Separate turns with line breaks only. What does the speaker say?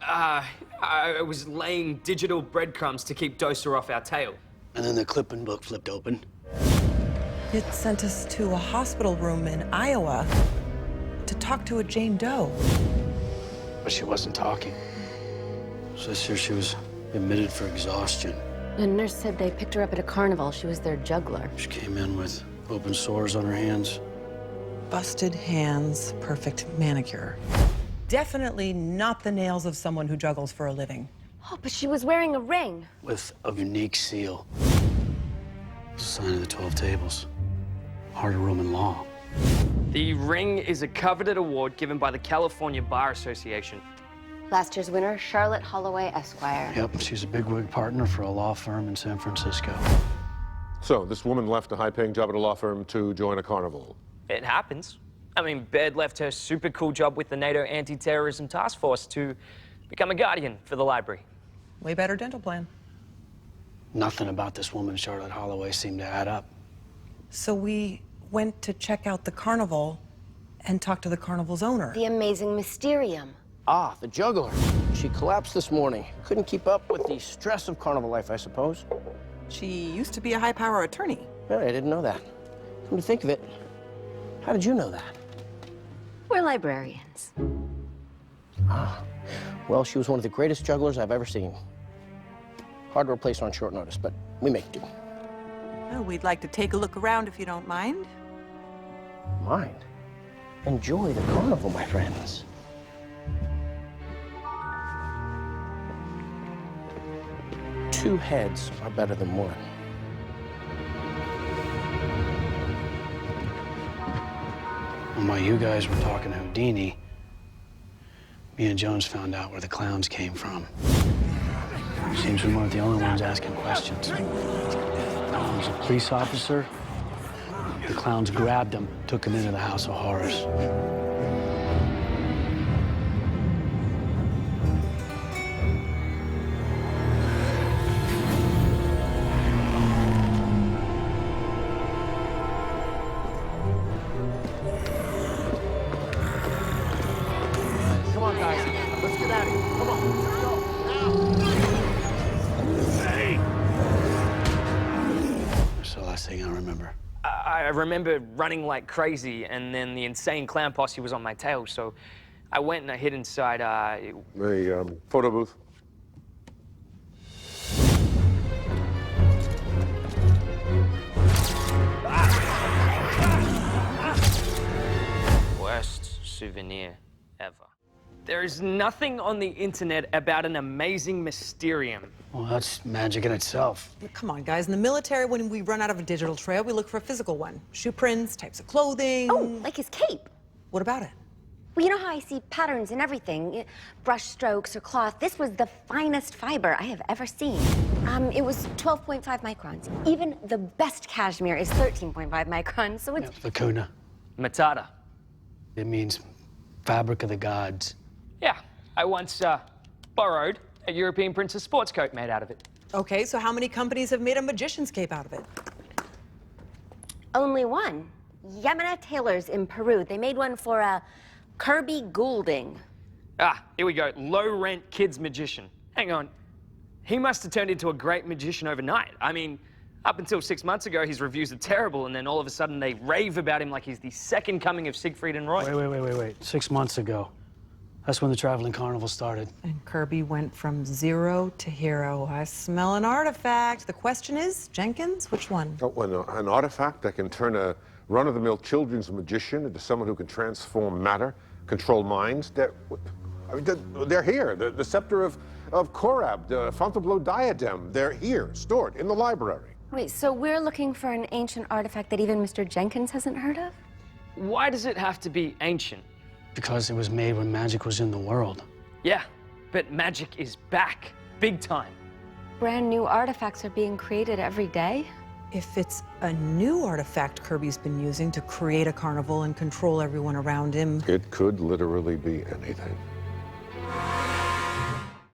I was laying digital breadcrumbs to keep Doser off our tail.
And then the clipping book flipped open.
It sent us to a hospital room in Iowa to talk to a Jane Doe.
But she wasn't talking. Says here she was admitted for exhaustion.
The nurse said they picked her up at a carnival. She was their juggler.
She came in with open sores on her hands.
Busted hands, perfect manicure. Definitely not the nails of someone who juggles for a living.
Oh, but she was wearing a ring.
With a unique seal. It's a sign of the 12 tables. Heart of Roman law.
The ring is a coveted award given by the California Bar Association.
Last year's winner, Charlotte Holloway, Esquire.
Yep, she's a bigwig partner for a law firm in San Francisco.
So this woman left a high-paying job at a law firm to join a carnival.
It happens. I mean, Baird left her super cool job with the NATO Anti-Terrorism Task Force to become a guardian for the library.
Way better dental plan.
Nothing about this woman, Charlotte Holloway, seemed to add up.
So we went to check out the carnival and talk to the carnival's owner.
The amazing Mysterium.
Ah, the juggler. She collapsed this morning. Couldn't keep up with the stress of carnival life, I suppose.
She used to be a high-power attorney.
Yeah, I didn't know that. Come to think of it, how did you know that?
We're librarians.
Ah, well, she was one of the greatest jugglers I've ever seen. Hard to replace on short notice, but we make do.
Well, we'd like to take a look around if you don't mind.
Mind? Enjoy the carnival, my friends. Two heads are better than one.
And while you guys were talking to Houdini, me and Jones found out where the clowns came from. Seems we weren't the only ones asking questions. There was a police officer. The clowns grabbed him, took him into the House of Horrors.
Come on, guys. Let's get out of here. Come on, let's go.
That's the last thing I remember.
I remember running like crazy, and then the insane clown posse was on my tail, so I went and I hid inside,
The photo booth.
worst souvenir ever. There is nothing on the internet about an amazing Mysterium.
Well, that's magic in itself.
Come on, guys. In the military, when we run out of a digital trail, we look for a physical one. Shoe prints, types of clothing.
Oh, like his cape.
What about it?
Well, you know how I see patterns in everything? Brush strokes or cloth. This was the finest fiber I have ever seen. It was 12.5 microns. Even the best cashmere is 13.5 microns, so it's...
Lacuna.
Matata.
It means fabric of the gods.
Yeah, I once borrowed a European princess sports coat made out of it.
Okay, so how many companies have made a magician's cape out of it?
Only one. Yamana Tailors in Peru. They made one for Kirby Goulding.
Ah, here we go. Low-rent kids magician. Hang on. He must have turned into a great magician overnight. I mean, up until 6 months ago, his reviews are terrible, and then all of a sudden they rave about him like he's the second coming of Siegfried and Roy.
Wait. 6 months ago. That's when the traveling carnival started.
And Kirby went from 0 to hero. I smell an artifact. The question is, Jenkins, which one?
Oh, an artifact that can turn a run-of-the-mill children's magician into someone who can transform matter, control minds. They're here. The scepter of Korab, the Fontainebleau diadem. They're here, stored in the library.
Wait, so we're looking for an ancient artifact that even Mr. Jenkins hasn't heard of?
Why does it have to be ancient?
Because it was made when magic was in the world.
Yeah, but magic is back, big time.
Brand new artifacts are being created every day.
If it's a new artifact Kirby's been using to create a carnival and control everyone around him.
It could literally be anything.